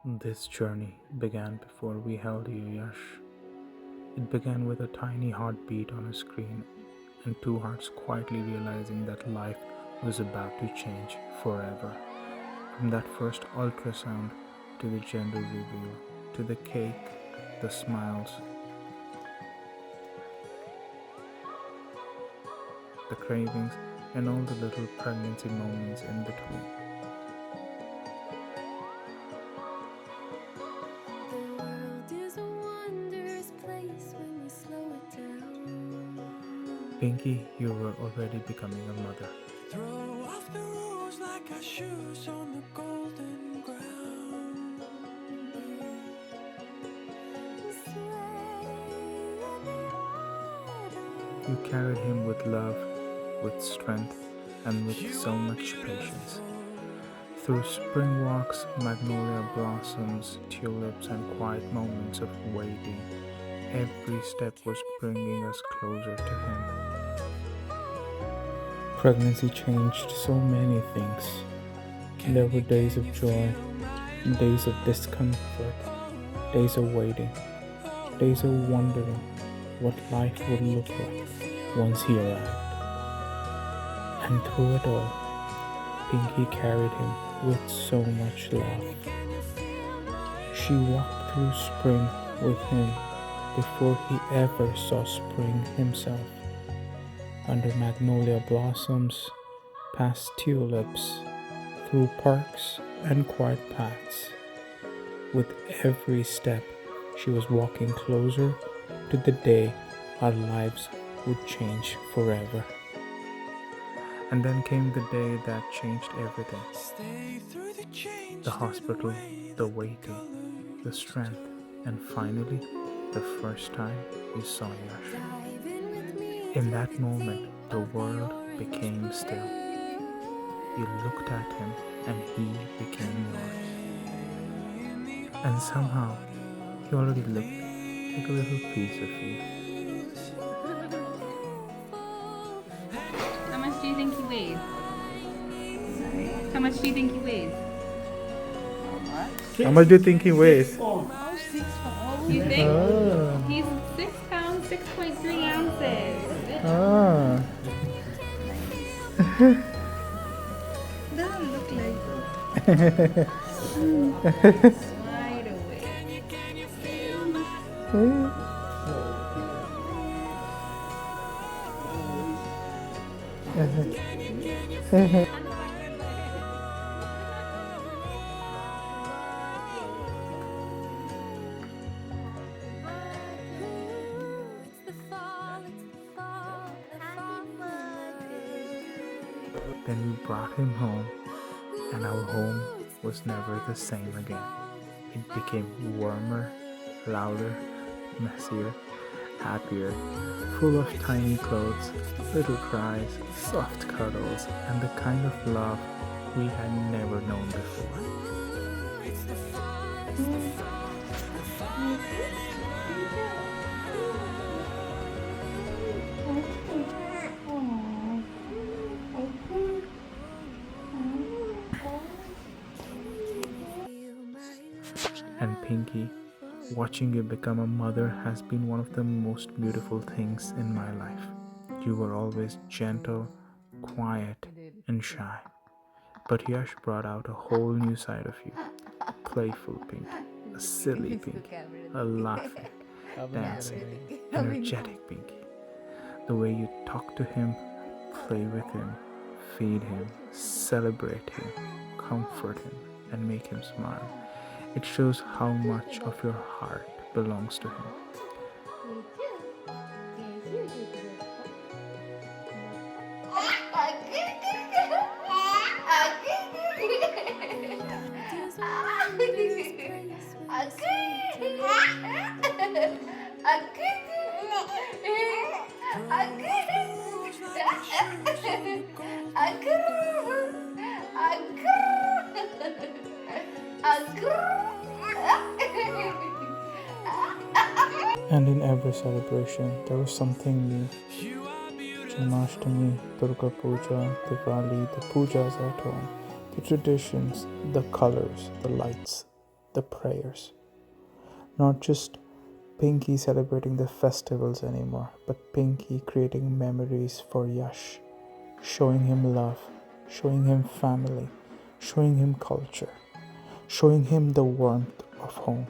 This journey began before we held you, Yash. It began with a tiny heartbeat on a screen and two hearts quietly realizing that life was about to change forever. From that first ultrasound to the gender reveal, to the cake, the smiles, the cravings, and all the little pregnancy moments in between. The world is a wondrous place when you slow it down. Pinky, you were already becoming a mother. Throw off the rules like our shoes on the golden ground. You carried him with love, with strength, and with so much patience. Through spring walks, magnolia blossoms, tulips, and quiet moments of waiting, every step was bringing us closer to him. Pregnancy changed so many things. There were days of joy, days of discomfort, days of waiting, days of wondering what life would look like once he arrived. And through it all, Pinky carried him with so much love. She walked through spring with him before he ever saw spring himself. Under magnolia blossoms, past tulips, through parks and quiet paths. With every step, she was walking closer to the day our lives would change forever. And then came the day that changed everything. The hospital, the waiting, the strength, and finally, the first time you saw Yash. In that moment, the world became still. You looked at him and he became yours. And somehow, he already looked like a little piece of you. How much do you think he weighs? How much do you think he weighs? How much do you think he weighs? Oh, 6 pounds. You think? Oh. He's 6 pounds, 6.3 ounces. Ah. Doesn't look like wide awake. Then we brought him home, and our home was never the same again. It became warmer, louder, messier, happier, full of tiny clothes, little cries, soft cuddles, and the kind of love we had never known before. And Pinky, watching you become a mother has been one of the most beautiful things in my life. You were always gentle, quiet, and shy. But Yash brought out a whole new side of you. Playful Pinky, a silly Pinky, a laughing, dancing, energetic Pinky. The way you talk to him, play with him, feed him, celebrate him, comfort him, and make him smile. It shows how much of your heart belongs to him. And in every celebration, there was something new. Janmashtami, Durga Puja, Diwali, the pujas at home, the traditions, the colors, the lights, the prayers. Not just Pinky celebrating the festivals anymore, but Pinky creating memories for Yash, showing him love, showing him family, showing him culture, showing him the warmth of home.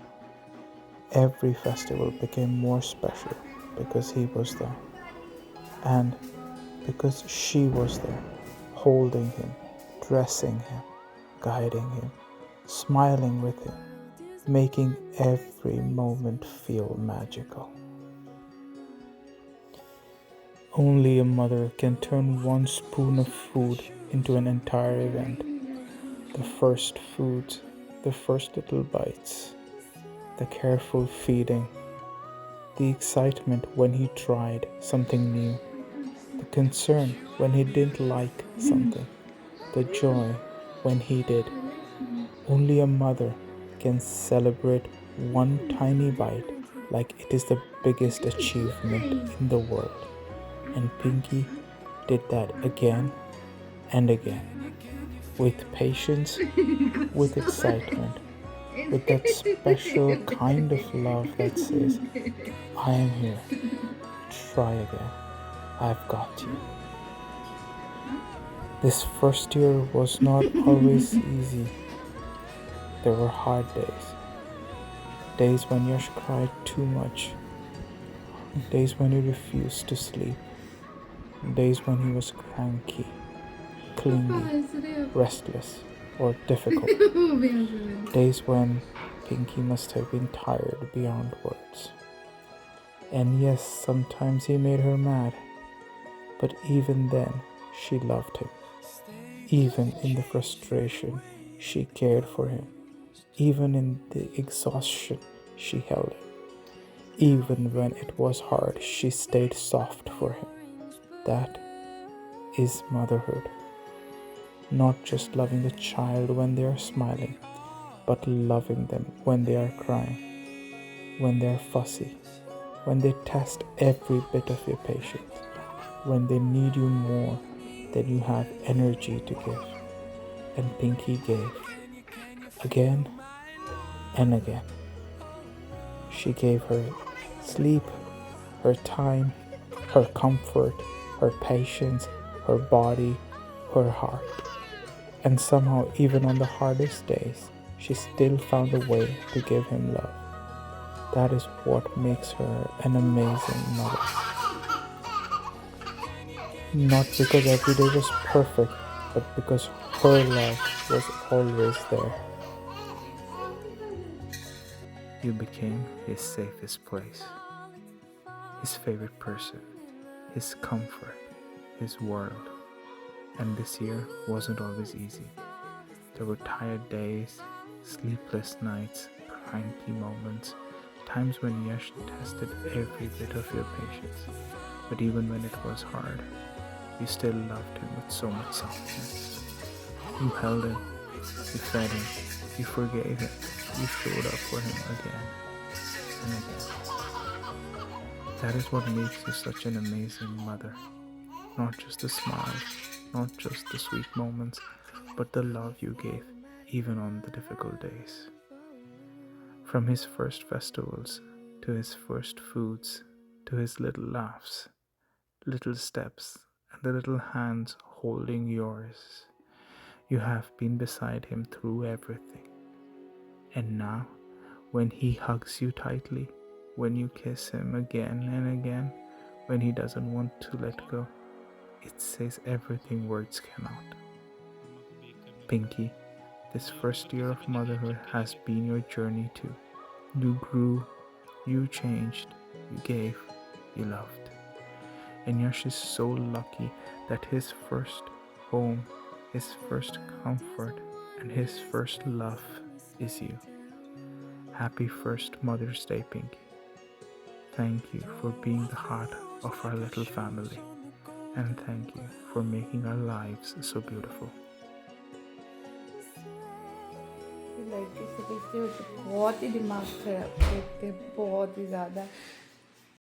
Every festival became more special because he was there, and because she was there, holding him, dressing him, guiding him, smiling with him, making every moment feel magical. Only a mother can turn one spoon of food into an entire event. The first foods, the first little bites, the careful feeding, the excitement when he tried something new, the concern when he didn't like something, the joy when he did. Only a mother can celebrate one tiny bite like it is the biggest achievement in the world. And Pinky did that again and again, with patience, with excitement, with that special kind of love that says, I am here, try again, I've got you. This first year was not always easy. There were hard days when Yash cried too much, days when he refused to sleep, days when he was cranky, clingy, restless, or difficult, days when Pinky must have been tired beyond words. And yes, sometimes he made her mad, but even then she loved him. Even in the frustration, she cared for him. Even in the exhaustion, she held him. Even when it was hard, she stayed soft for him. That is motherhood. Not just loving the child when they are smiling, but loving them when they are crying, when they are fussy, when they test every bit of your patience, when they need you more than you have energy to give. And Pinky gave, again and again. She gave her sleep, her time, her comfort, her patience, her body, her heart. And somehow, even on the hardest days, she still found a way to give him love. That is what makes her an amazing mother. Not because every day was perfect, but because her love was always there. You became his safest place, his favorite person, his comfort, his world. And this year wasn't always easy. There were tired days, sleepless nights, cranky moments, times when Yash tested every bit of your patience. But even when it was hard, you still loved him with so much softness. You held him, you fed him, you forgave him, you showed up for him again and again. That is what makes you such an amazing mother. Not just the smiles, not just the sweet moments, but the love you gave even on the difficult days. From his first festivals, to his first foods, to his little laughs, little steps, and the little hands holding yours. You have been beside him through everything. And now, when he hugs you tightly, when you kiss him again and again, when he doesn't want to let go, it says everything words cannot. Pinky, this first year of motherhood has been your journey too. You grew, you changed, you gave, you loved. And Yash is so lucky that his first home, his first comfort, and his first love is you. Happy first Mother's Day, Pinky. Thank you for being the heart of our little family. And thank you for making our lives so beautiful. लड़की से बहुत ही दिमाग खराब करते, बहुत ही ज़्यादा।